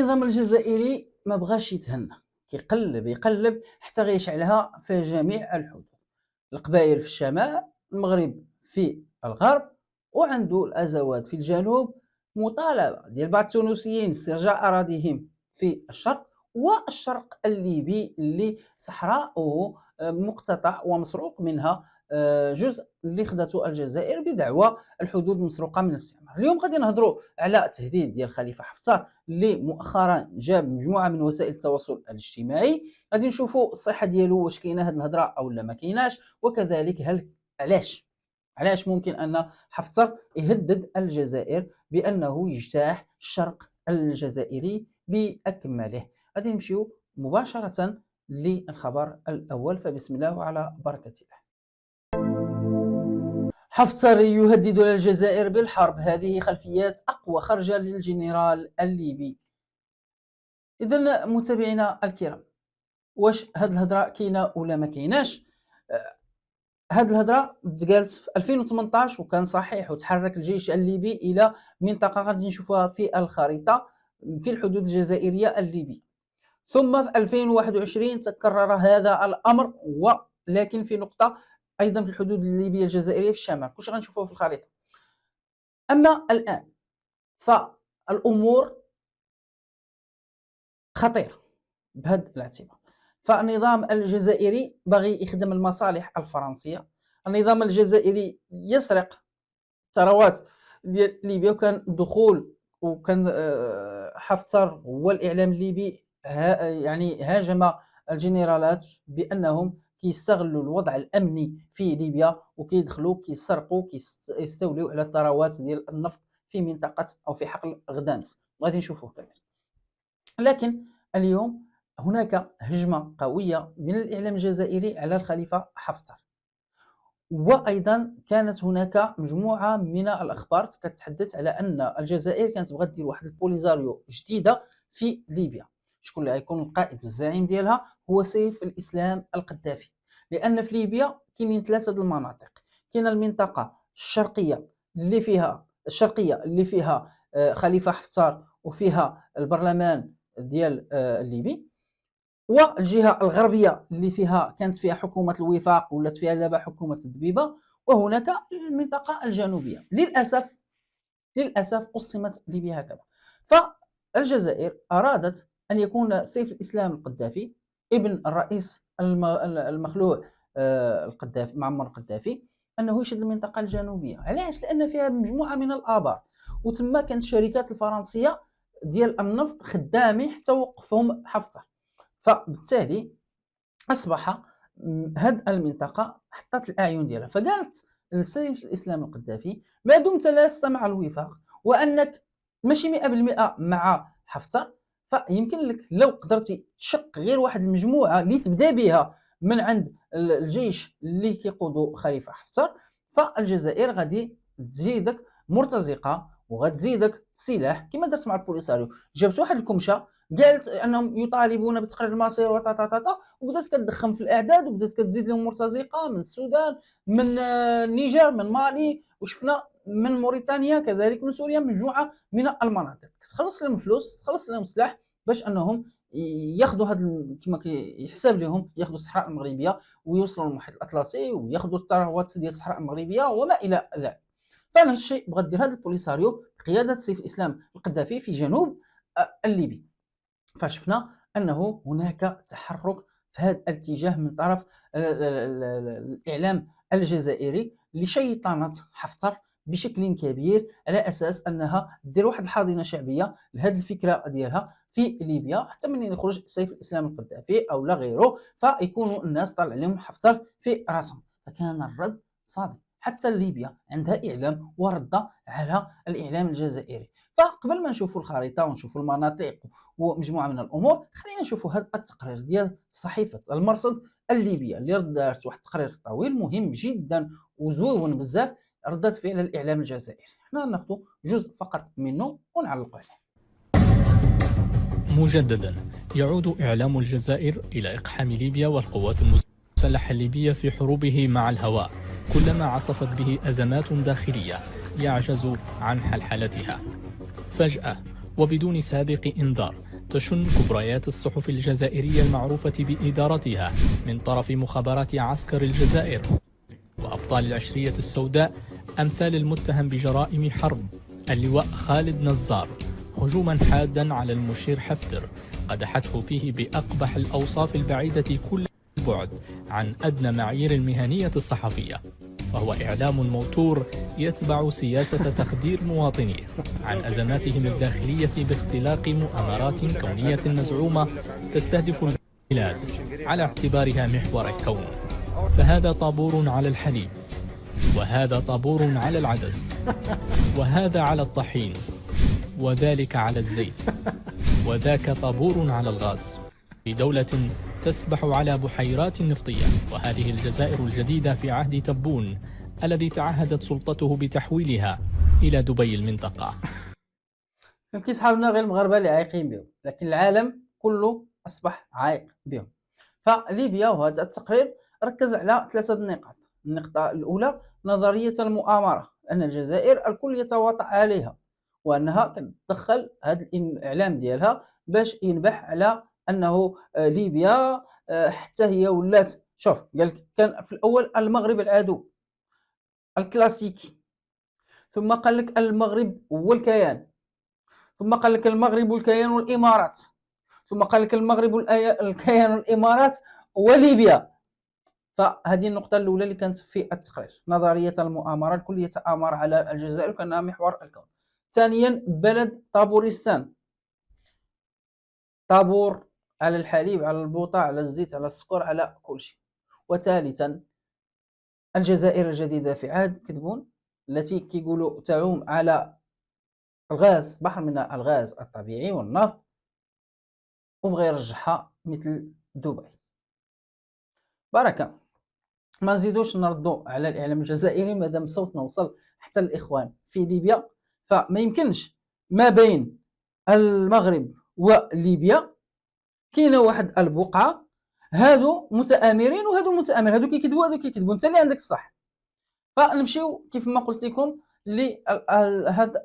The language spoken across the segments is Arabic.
النظام الجزائري ما بغاش يتهنى، يقلب حتى غيشعلها في جميع الحدود، القبائل في الشمال، المغرب في الغرب، وعنده الازوات في الجنوب. مطالبه ديال بعض التونسيين استرجاع اراضيهم في الشرق، والشرق الليبي اللي صحراء مقتطع ومسروق منها جزء اللي خدته الجزائر بدعوى الحدود مسروقه من الاستعمار. اليوم غادي نهضروا على التهديد ديال خليفه حفتر اللي مؤخرا جاب مجموعه من وسائل التواصل الاجتماعي. غادي نشوفوا الصحه ديالو، واش كاينه هذه الهضره او لا ما كايناش، وكذلك علاش ممكن ان حفتر يهدد الجزائر بانه يجتاح الشرق الجزائري باكمله. غادي نمشيو مباشره للخبر الاول، فبسم الله وعلى بركه الله. حفتر يهدد الجزائر بالحرب، هذه خلفيات أقوى خرجة للجنرال الليبي. إذن متابعينا الكرام، واش هاد الهضرة كاينة ولا ما كايناش؟ هاد الهضرة تقالت في 2018 وكان صحيح، وتحرك الجيش الليبي إلى منطقة غادي نشوفوها في الخريطة في الحدود الجزائرية الليبية. ثم في 2021 تكرر هذا الأمر، ولكن في نقطة ايضا في الحدود الليبيه الجزائريه في الشمال. كلشي غنشوفوه في الخريطه. اما الان فالامور خطيره بهذا الاعتبار، فالنظام الجزائري باغي يخدم المصالح الفرنسيه، النظام الجزائري يسرق ثروات ديال ليبيا، وكان دخول وكان حفتر والاعلام الليبي يعني هاجم الجنرالات بانهم كيستغلوا الوضع الامني في ليبيا وكيدخلوا كيسرقوا كيستولوا على الثروات ديال النفط في منطقه او في حقل غدامس، غادي نشوفوه كامل. لكن اليوم هناك هجمه قويه من الاعلام الجزائري على الخليفه حفتر، وايضا كانت هناك مجموعه من الاخبار كتتحدث على ان الجزائر كانت بغات دير واحد البوليزاريو جديده في ليبيا. شكون اللي غيكون القائد والزعيم ديالها؟ هو سيف الاسلام القذافي. لان في ليبيا كاينين ثلاثه المناطق، كاينه المنطقه الشرقيه اللي فيها خليفه حفتر وفيها البرلمان ديال الليبي، والجهه الغربيه اللي كانت فيها حكومه الوفاق ولات فيها دابا حكومه الدبيبه، وهناك المنطقه الجنوبيه. للاسف قسمت ليبيا هكذا. فالجزائر ارادت ان يكون سيف الاسلام القذافي ابن الرئيس المخلوع القذافي معمر القذافي انه يشد المنطقه الجنوبيه. علاش؟ لان فيها مجموعه من الابار، وتما كانت الشركات الفرنسيه ديال النفط خدامين حتى وقفهم حفتر. فبالتالي اصبح هذه المنطقه حطت الاعين ديالها. فقالت لسيف الاسلام القذافي ما دمت لست مع الوفاق وانك ماشي 100% مع حفتر، فيمكن لك لو قدرتي تشق غير واحد المجموعه اللي تبدا بها من عند الجيش اللي كيقودوا خليفه حفتر، فالجزائر غادي تزيدك مرتزقه وغتزيدك سلاح كما درت مع البوليساريو. جابت واحد الكمشه قالت انهم يطالبون بتقرير المصير وبدات كتدخم في الاعداد وبدات كتزيد لهم مرتزقه من السودان، من النيجر، من مالي، وشفنا من موريتانيا كذلك، من سوريا، مجموعه من المناطق. تخلص لهم فلوس، تخلص لهم سلاح باش انهم ياخذوا هذا كما كيحسب لهم، ياخذوا الصحراء المغربيه ويوصلوا للمحيط الاطلسي وياخذوا الثروات ديال الصحراء المغربيه وما الى ذلك. فنفس الشيء بغات دير هذا البوليساريو بقياده سيف الاسلام القذافي في جنوب الليبي. فشفنا انه هناك تحرك في هذا الاتجاه من طرف الاعلام الجزائري لشيطنه حفتر بشكل كبير، على اساس انها دير واحد الحاضنه شعبيه لهذه الفكره ديالها في ليبيا، حتى من يخرج سيف الاسلام القذافي او لا غيره فيكونوا الناس طالع لهم حفتر في راسهم. فكان الرد صادم، حتى ليبيا عندها اعلام ورد على الاعلام الجزائري. فقبل ما نشوفوا الخريطه ونشوفوا المناطق ومجموعه من الامور، خلينا نشوفوا هذا التقرير ديال صحيفه المرصد الليبيه اللي دارت واحد التقرير طويل مهم جدا وزوين بزاف، ردت فعل الاعلام الجزائري. حنا ناخذ جزء فقط منه ونعلقوا عليه. مجددا يعود اعلام الجزائر الى اقحام ليبيا والقوات المسلحه الليبيه في حروبه مع الهواء كلما عصفت به ازمات داخليه يعجز عن حلحلتها. فجأة وبدون سابق إنذار تشن كبريات الصحف الجزائرية المعروفة بإدارتها من طرف مخابرات عسكر الجزائر وأبطال العشرية السوداء أمثال المتهم بجرائم حرب اللواء خالد نزار هجوما حادا على المشير حفتر قدحته فيه بأقبح الأوصاف البعيدة كل البعد عن أدنى معايير المهنية الصحفية، وهو إعلام موتور يتبع سياسة تخدير مواطنيه عن أزماتهم الداخلية باختلاق مؤامرات كونية مزعومة تستهدف البلاد على اعتبارها محور الكون. فهذا طابور على الحليب، وهذا طابور على العدس، وهذا على الطحين، وذلك على الزيت، وذاك طابور على الغاز، في دولة تسبح على بحيرات نفطية. وهذه الجزائر الجديدة في عهد تبون الذي تعهدت سلطته بتحويلها إلى دبي المنطقة. كيصحابنا غير المغاربة اللي عايقين بهم، لكن العالم كله أصبح عايق بهم. فليبيا وهذا التقرير ركز على 3 نقاط. النقطة الأولى نظرية المؤامرة، أن الجزائر الكل يتواطأ عليها، وأنها كتدخل هذا الإعلام ديالها باش ينبح على أنه ليبيا حتى هي ولات. شوف، قال كان في الأول المغرب العدو الكلاسيكي، ثم قال لك المغرب هو الكيان، ثم قال لك المغرب الكيان والإمارات، ثم قال لك المغرب الكيان والإمارات وليبيا. فهذه النقطة الأولى اللي كانت في التقرير، نظرية المؤامرة، الكل يتآمر على الجزائر كأنها محور الكون. ثانيا بلد طابورستان، طابور على الحليب، على البوطة، على الزيت، على السكر، على كل شيء. وثالثا الجزائر الجديدة في عهد كتبون، التي كيقولوا تعوم على الغاز، بحر من الغاز الطبيعي والنفط، وبغى يرجعها مثل دبي. بركة، ما نزيدوش نردوا على الإعلام الجزائري مادام صوتنا وصل حتى الإخوان في ليبيا. فما يمكنش ما بين المغرب وليبيا كاينه واحد البقعه، هادو متآمرين وهادو متآمر، هادو كيكذبوا هادو كيكذبوا، انت اللي عندك الصح. فنمشيو كيف ما قلت لكم لهذا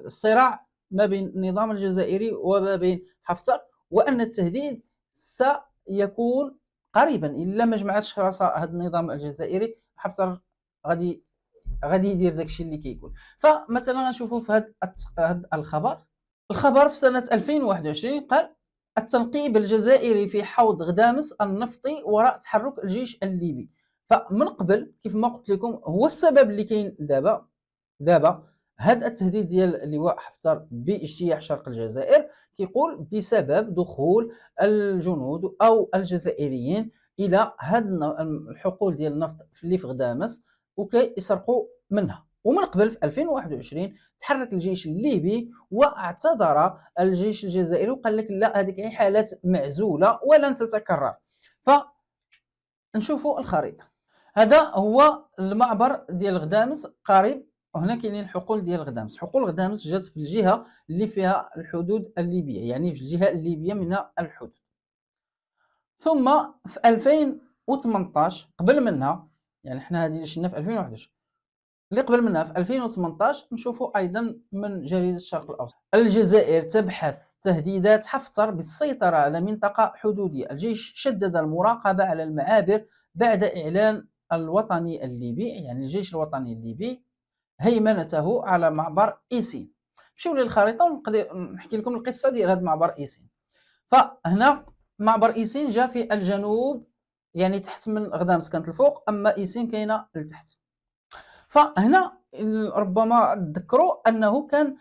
الصراع ما بين النظام الجزائري وما بين حفتر، وان التهديد سيكون قريبا الا ما جمعتش راسها هذا النظام الجزائري. حفتر غادي يدير داكشي اللي كيقول. فمثلا غنشوفوا في هذا الخبر في سنه 2021 قال التنقيب الجزائري في حوض غدامس النفطي وراء تحرك الجيش الليبي. فمن قبل كيف ما قلت لكم هو السبب اللي كاين دابا هذا التهديد ديال اللواء حفتر باجتياح شرق الجزائر، كيقول بسبب دخول الجنود او الجزائريين الى هذه الحقول ديال النفط اللي في غدامس وكيسرقوا منها. ومن قبل في 2021 تحرك الجيش الليبي واعتذر الجيش الجزائري وقال لك لا، هذيك هي حالات معزولة ولن تتكرر. فنشوفوا الخريطة، هذا هو المعبر ديال غدامس قريب، وهنا كاينين الحقول ديال غدامس. حقول غدامس جات في الجهة اللي فيها الحدود الليبية، يعني في الجهة الليبية من الحدود. ثم في 2018 قبل منها، يعني حنا هذه اللي شفنا في 2021 اللي قبل منها في 2018 نشوفوا ايضا من جريده الشرق الاوسط، الجزائر تبحث تهديدات حفتر بالسيطره على منطقه حدوديه، الجيش شدد المراقبه على المعابر بعد اعلان الوطني الليبي، يعني الجيش الوطني الليبي هيمنته على معبر ايسين. نمشيو للخريطه ونقدر نحكي لكم القصه ديال هذا معبر ايسين. فهنا معبر ايسين جا في الجنوب، يعني تحت من غدامس كانت الفوق، اما ايسين كاينه لتحت. فهنا ربما تذكروا انه كان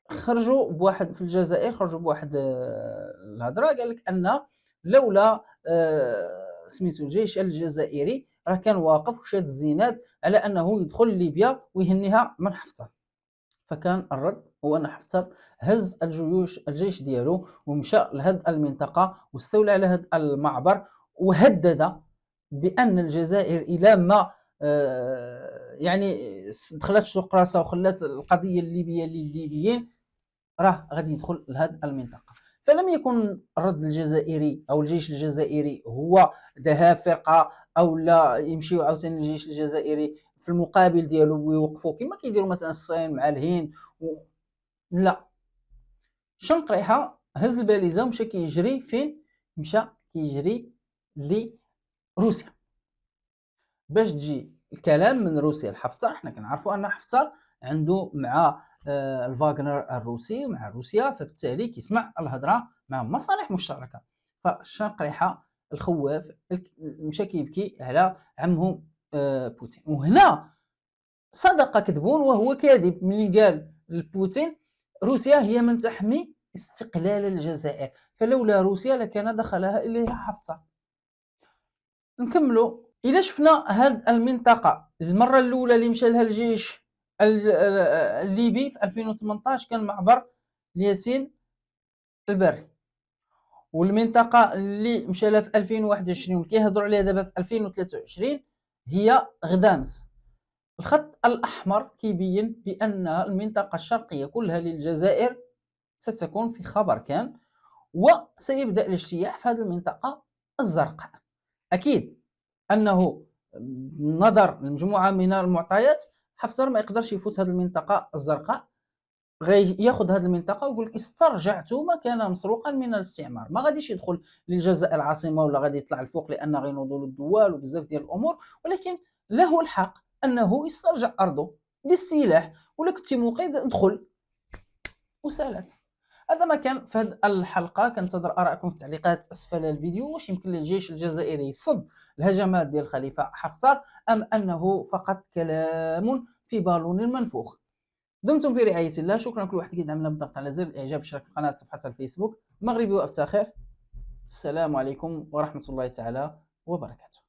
خرجوا بواحد في الجزائر، خرجوا بواحد الهضره، قال لك ان لولا سميتو الجيش الجزائري راه كان واقف وشاد الزينات على انه يدخل ليبيا ويهنيها من حفتر. فكان الرد هو ان حفتر هز الجيش ديالو ومشى لهذه المنطقه واستولى على هذا المعبر، وهدد بان الجزائر الى ما يعني دخلت سوق راسها وخلات القضيه الليبيه للليبيين راه غادي يدخل لهذه المنطقه. فلم يكن الرد الجزائري او الجيش الجزائري هو ذهاب فرقه او لا يمشيو عاوتاني الجيش الجزائري في المقابل ديالو ويوقفوا كما كيديروا مثلا الصين مع الهند لا، شنقريحه هز الباليزه ومشى كيجري فين؟ مشى كيجري لروسيا باش تجي الكلام من روسيا لحفتر. حنا كنعرفوا ان حفتر عنده مع الفاغنر الروسي ومع روسيا، فبالتالي كيسمع الهضره مع مصالح مشتركه. فالشنقريحه الخواف مشى كيبكي على عمهم بوتين. وهنا صدق كذبون وهو كاذب ملي قال لبوتين روسيا هي من تحمي استقلال الجزائر، فلولا روسيا لكان دخلها اليها حفتر. نكملوا. إلا شفنا هاد المنطقة المرة الأولى اللي مشى لها الجيش الليبي في 2018 كان معبر الياسين البري، والمنطقة اللي مشى لها في 2021 كيهضروا عليها دابا في 2023 هي غدامس. الخط الأحمر كيبين بأن المنطقة الشرقية كلها للجزائر ستكون في خبر كان، وسيبدأ الاجتياح في هذه المنطقة الزرقاء. أكيد أنه نظر لمجموعة من المعطيات حفتر ما يقدرش يفوت هذه المنطقة الزرقاء، ياخذ هذه المنطقة ويقول لك استرجعت ما كان مسروقا من الاستعمار. ما غاديش يدخل للجزائر العاصمة ولا غادي يطلع الفوق لأن غينوضوا الدول وبزاف ديال الأمور، ولكن له الحق أنه يسترجع أرضه بالسلاح، ولا كنتي موقد ادخل وسالت. هذا ما كان في هذه الحلقه. كنتظر ارائكم في التعليقات اسفل الفيديو. واش يمكن للجيش الجزائري يصد الهجمات ديال خليفه حفتر ام انه فقط كلام في بالون منفوخ؟ دمتم في رعايه الله. شكرا لكل واحد كيدعمنا بالضغط على زر الاعجاب، اشتراك في القناه، صفحه الفيسبوك. مغربي وافتخر. السلام عليكم ورحمه الله تعالى وبركاته.